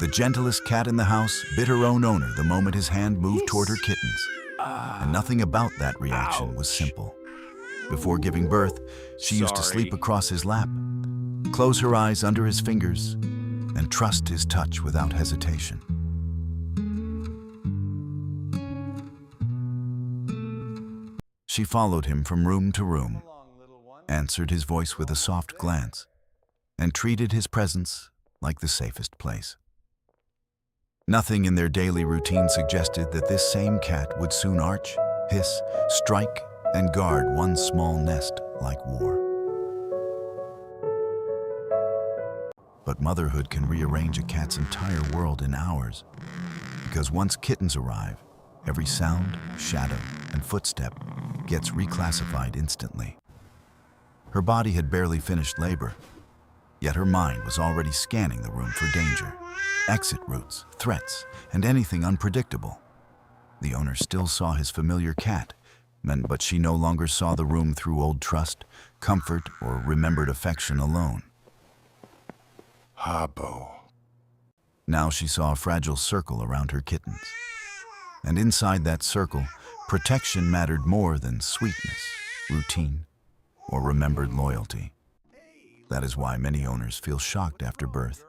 The gentlest cat in the house bit her own owner the moment his hand moved toward her kittens. And nothing about that reaction was simple. Before giving birth, she used to sleep across his lap, close her eyes under his fingers, and trust his touch without hesitation. She followed him from room to room, answered his voice with a soft glance, and treated his presence like the safest place. Nothing in their daily routine suggested that this same cat would soon arch, hiss, strike, and guard one small nest like war. But motherhood can rearrange a cat's entire world in hours, because once kittens arrive, every sound, shadow, and footstep gets reclassified instantly. Her body had barely finished labor, yet her mind was already scanning the room for danger, exit routes, threats, and anything unpredictable. The owner still saw his familiar cat, but she no longer saw the room through old trust, comfort, or remembered affection alone. Habo. Now she saw a fragile circle around her kittens. And inside that circle, protection mattered more than sweetness, routine, or remembered loyalty. That is why many owners feel shocked after birth,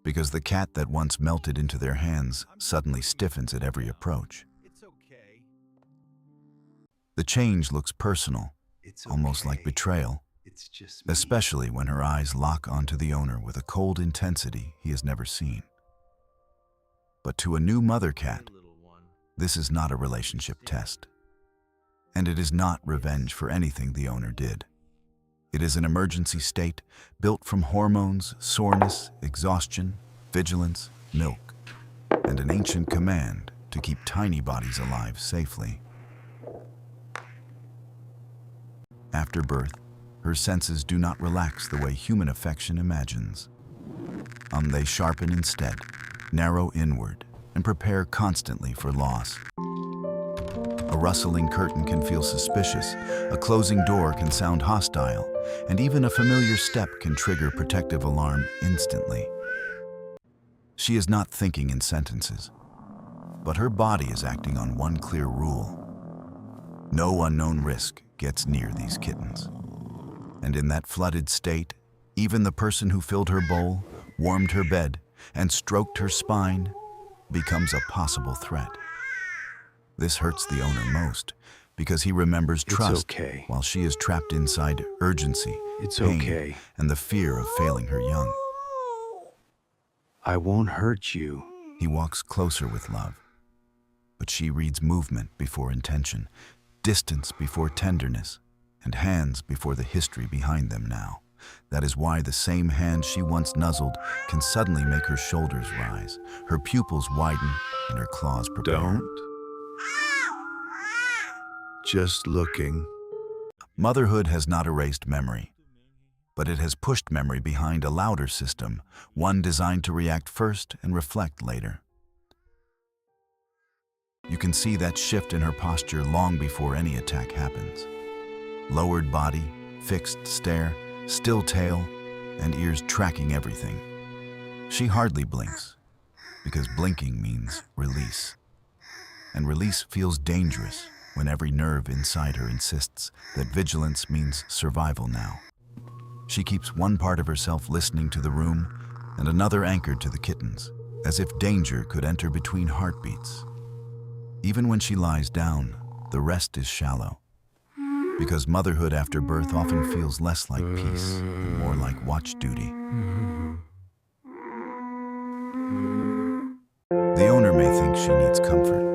because the cat that once melted into their hands suddenly stiffens at every approach. The change looks personal, almost like betrayal, especially when her eyes lock onto the owner with a cold intensity he has never seen. But to a new mother cat, this is not a relationship test. And it is not revenge for anything the owner did. It is an emergency state built from hormones, soreness, exhaustion, vigilance, milk, and an ancient command to keep tiny bodies alive safely. After birth, her senses do not relax the way human affection imagines. They sharpen instead, narrow inward, and prepare constantly for loss. A rustling curtain can feel suspicious, a closing door can sound hostile, and even a familiar step can trigger protective alarm instantly. She is not thinking in sentences, but her body is acting on one clear rule. No unknown risk gets near these kittens. And in that flooded state, even the person who filled her bowl, warmed her bed, and stroked her spine becomes a possible threat. This hurts the owner most because he remembers trust while she is trapped inside urgency, pain, and the fear of failing her young. I won't hurt you. He walks closer with love, but she reads movement before intention, distance before tenderness, and hands before the history behind them now. That is why the same hand she once nuzzled can suddenly make her shoulders rise, her pupils widen, and her claws prepare. Don't. Just looking. Motherhood has not erased memory, but it has pushed memory behind a louder system, one designed to react first and reflect later. You can see that shift in her posture long before any attack happens. Lowered body, fixed stare, still tail, and ears tracking everything. She hardly blinks, because blinking means release. And release feels dangerous when every nerve inside her insists that vigilance means survival now. She keeps one part of herself listening to the room and another anchored to the kittens, as if danger could enter between heartbeats. Even when she lies down, the rest is shallow, because motherhood after birth often feels less like peace and more like watch duty. The owner may think she needs comfort,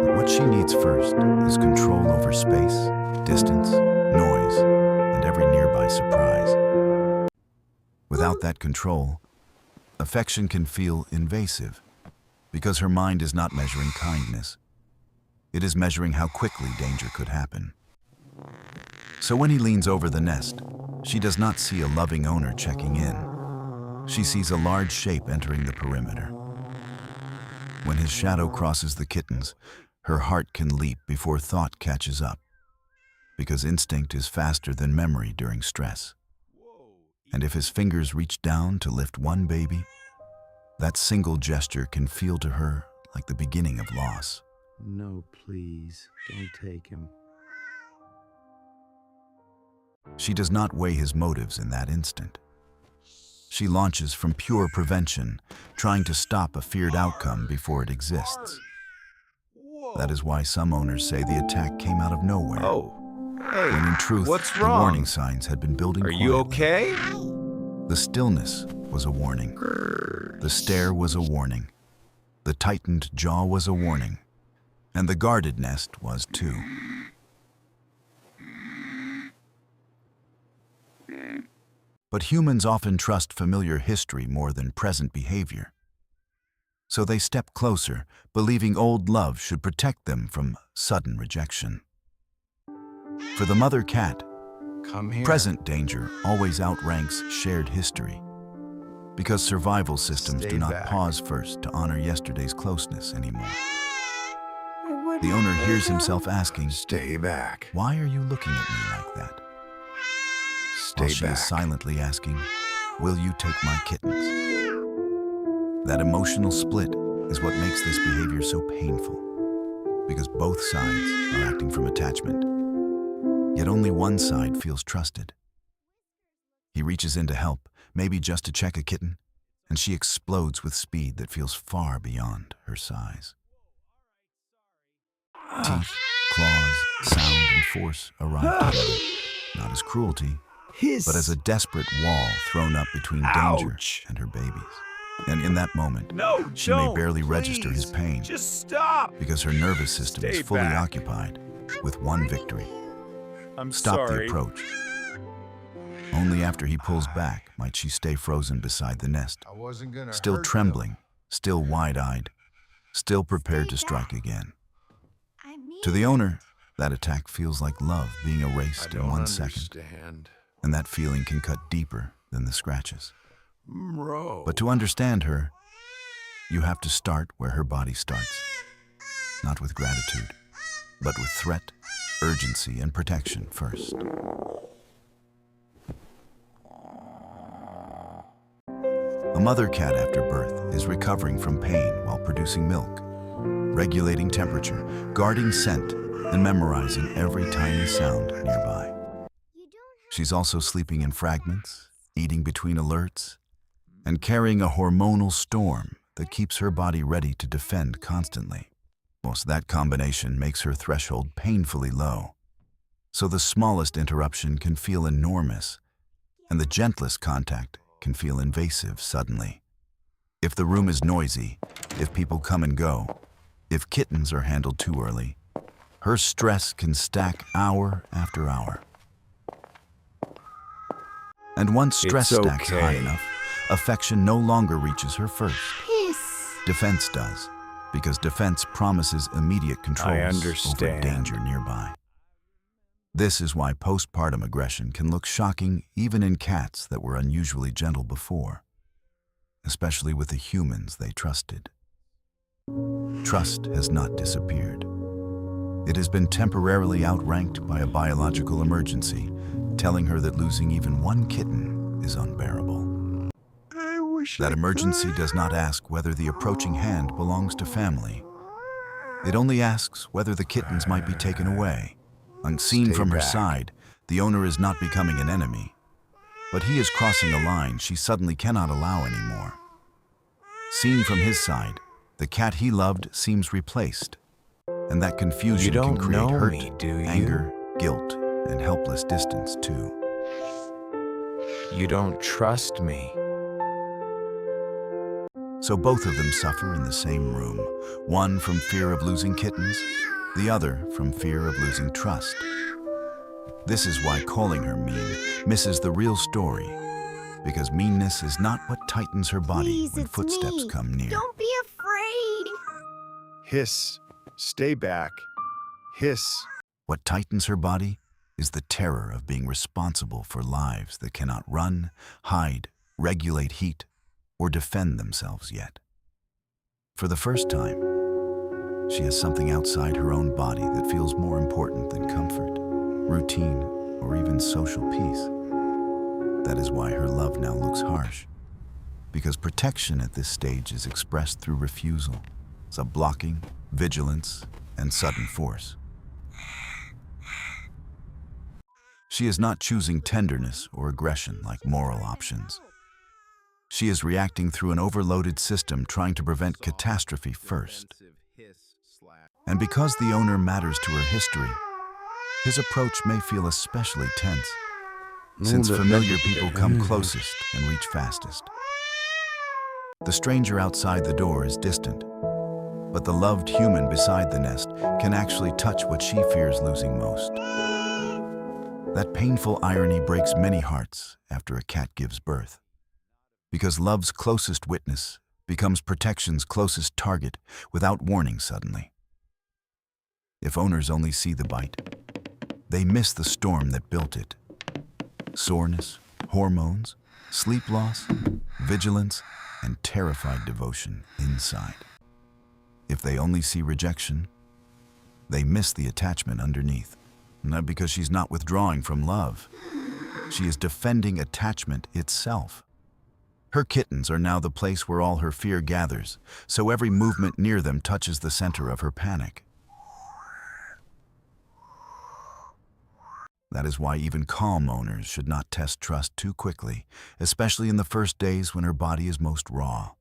but what she needs first is control over space, distance, noise, and every nearby surprise. Without that control, affection can feel invasive, because her mind is not measuring kindness. It is measuring how quickly danger could happen. So when he leans over the nest, she does not see a loving owner checking in. She sees a large shape entering the perimeter. When his shadow crosses the kittens, her heart can leap before thought catches up, because instinct is faster than memory during stress. And if his fingers reach down to lift one baby, That single gesture can feel to her like the beginning of loss. No, please, don't take him. She does not weigh his motives in that instant. She launches from pure prevention, trying to stop a feared outcome before it exists. That is why some owners say the attack came out of nowhere. Oh, hey, When in truth, what's the wrong? warning signs had been building Are you quietly. okay? The stillness was a warning. The stare was a warning. The tightened jaw was a warning. And the guarded nest was too. But humans often trust familiar history more than present behavior. So they step closer, believing old love should protect them from sudden rejection. For the mother cat, Come here. present danger always outranks shared history, because survival systems Stay do not back. pause first to honor yesterday's closeness anymore. The owner hears himself asking, Stay back. "Why are you looking at me like that?" Stay While she back. is silently asking, "Will you take my kittens?" That emotional split is what makes this behavior so painful, because both sides are acting from attachment. Yet only one side feels trusted. He reaches in to help, maybe just to check a kitten, and she explodes with speed that feels far beyond her size. Teeth, claws, sound, and force arrive together, not as cruelty, but as a desperate wall thrown up between danger Ouch. and her babies. And in that moment, No, she may don't, barely register his please. pain, Just stop. because her nervous system Stay is fully back. occupied with one victory: I'm stop the sorry. approach. Only after he pulls back might she stay frozen beside the nest, I wasn't gonna still hurt trembling, still wide-eyed, still prepared to strike again. To the owner, that attack feels like love being I erased in don't 1 second, understand. and that feeling can cut deeper than the scratches. Bro. But to understand her, you have to start where her body starts. Not with gratitude, but with threat, urgency, and protection first. A mother cat after birth is recovering from pain while producing milk, regulating temperature, guarding scent, and memorizing every tiny sound nearby. She's also sleeping in fragments, eating between alerts, and carrying a hormonal storm that keeps her body ready to defend constantly. Most that combination makes her threshold painfully low. So the smallest interruption can feel enormous, and the gentlest contact can feel invasive suddenly. If the room is noisy, if people come and go, if kittens are handled too early, her stress can stack hour after hour. And once stress It's stacks high okay. enough, affection no longer reaches her first. Hiss. Defense does, because defense promises immediate control over understand. danger nearby. This is why postpartum aggression can look shocking even in cats that were unusually gentle before, especially with the humans they trusted. Trust has not disappeared. It has been temporarily outranked by a biological emergency, telling her that losing even one kitten is unbearable. I wish That I emergency could. does not ask whether the approaching hand belongs to family. It only asks whether the kittens might be taken away. Unseen Stay from her back. side, the owner is not becoming an enemy. But he is crossing a line she suddenly cannot allow anymore. Seen from his side, the cat he loved seems replaced. And that confusion You can don't create know hurt, me, do you? anger, guilt, and helpless distance too. You don't trust me. So both of them suffer in the same room, one from fear of losing kittens, the other from fear of losing trust. This is why calling her mean misses the real story, because meanness is not what tightens her body Please, when it's footsteps me. come near. Don't be afraid. Hiss. Stay back. Hiss. What tightens her body is the terror of being responsible for lives that cannot run, hide, regulate heat, or defend themselves yet. For the first time, she has something outside her own body that feels more important than comfort, routine, or even social peace. That is why her love now looks harsh, because protection at this stage is expressed through refusal, sub-blocking, vigilance, and sudden force. She is not choosing tenderness or aggression like moral options. She is reacting through an overloaded system trying to prevent catastrophe first. And because the owner matters to her history, his approach may feel especially tense, since familiar people come closest and reach fastest. The stranger outside the door is distant, but the loved human beside the nest can actually touch what she fears losing most. That painful irony breaks many hearts after a cat gives birth, because love's closest witness becomes protection's closest target without warning suddenly. If owners only see the bite, they miss the storm that built it. Soreness, hormones, sleep loss, vigilance, and terrified devotion inside. If they only see rejection, they miss the attachment underneath. Not because she's not withdrawing from love. She is defending attachment itself. Her kittens are now the place where all her fear gathers, so every movement near them touches the center of her panic. That is why even calm owners should not test trust too quickly, especially in the first days when her body is most raw.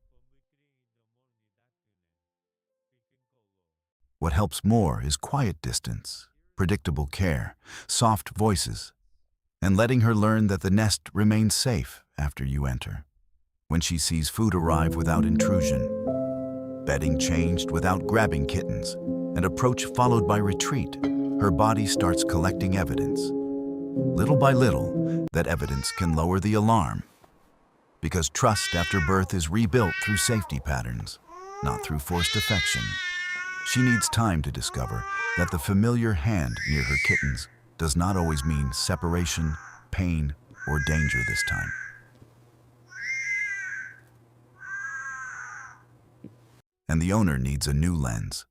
What helps more is quiet distance, predictable care, soft voices, and letting her learn that the nest remains safe after you enter. When she sees food arrive without intrusion, bedding changed without grabbing kittens, and approach followed by retreat, her body starts collecting evidence. Little by little, that evidence can lower the alarm, because trust after birth is rebuilt through safety patterns, not through forced affection. She needs time to discover that the familiar hand near her kittens does not always mean separation, pain, or danger this time. And the owner needs a new lens,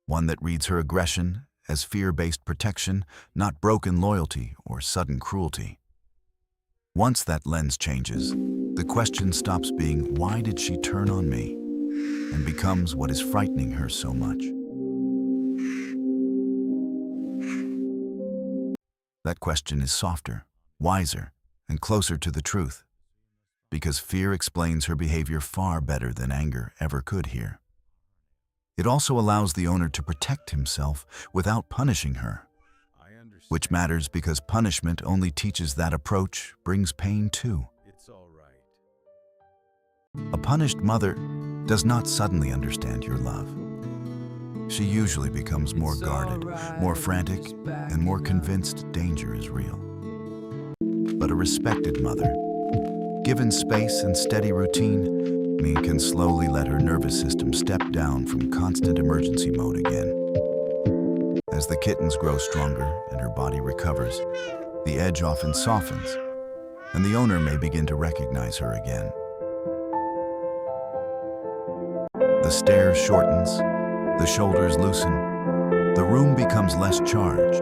one that reads her aggression as fear-based protection, not broken loyalty or sudden cruelty. Once that lens changes, the question stops being, "Why did she turn on me?" and becomes, "What is frightening her so much?" That question is softer, wiser, and closer to the truth, because fear explains her behavior far better than anger ever could here. It also allows the owner to protect himself without punishing her, which matters because punishment only teaches that approach brings pain too. A punished mother does not suddenly understand your love. She usually becomes more guarded, more frantic, and more convinced danger is real. But a respected mother, given space and steady routine, can slowly let her nervous system step down from constant emergency mode again. As the kittens grow stronger and her body recovers, the edge often softens, and the owner may begin to recognize her again. The stare shortens, the shoulders loosen, the room becomes less charged,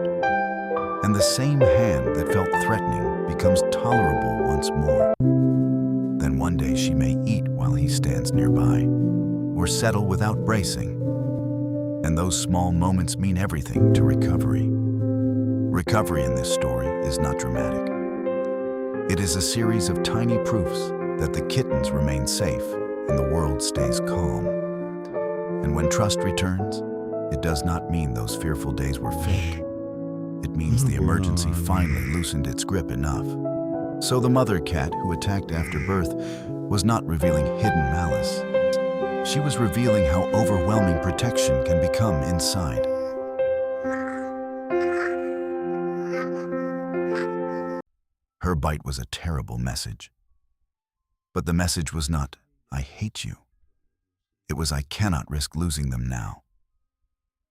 and the same hand that felt threatening becomes tolerable once more. Then one day she may eat while he stands nearby, or settle without bracing. And those small moments mean everything to recovery. Recovery in this story is not dramatic. It is a series of tiny proofs that the kittens remain safe and the world stays calm. And when trust returns, it does not mean those fearful days were fake. It means the emergency finally loosened its grip enough. So the mother cat who attacked after birth was not revealing hidden malice. She was revealing how overwhelming protection can become inside. Her bite was a terrible message. But the message was not, "I hate you." It was, "I cannot risk losing them now."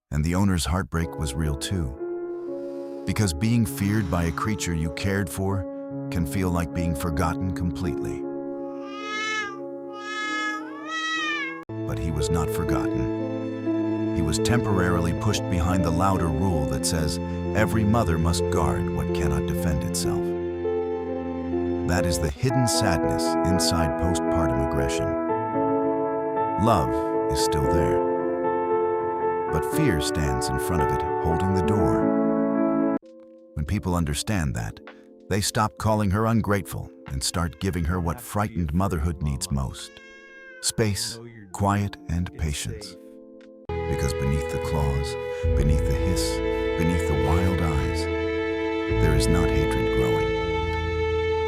And the owner's heartbreak was real too. Because being feared by a creature you cared for can feel like being forgotten completely. But he was not forgotten. He was temporarily pushed behind the louder rule that says every mother must guard what cannot defend itself. That is the hidden sadness inside postpartum aggression. aggression. Love is still there, but fear stands in front of it, holding the door. When people understand that, they stop calling her ungrateful and start giving her what frightened motherhood needs most: space, quiet, and patience. Because beneath the claws, beneath the hiss, beneath the wild eyes, there is not hatred growing.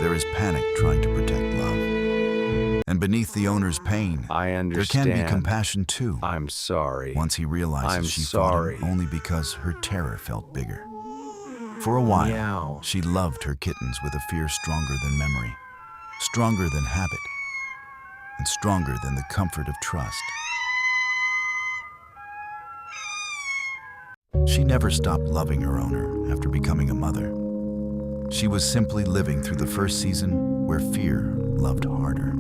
There is panic trying to protect love. And beneath the owner's pain, I there understand. can be compassion too. I'm sorry. Once he realizes I'm she sorry. fought him only because her terror felt bigger. For a while, Meow. she loved her kittens with a fear stronger than memory, stronger than habit, and stronger than the comfort of trust. She never stopped loving her owner after becoming a mother. She was simply living through the first season where fear loved harder.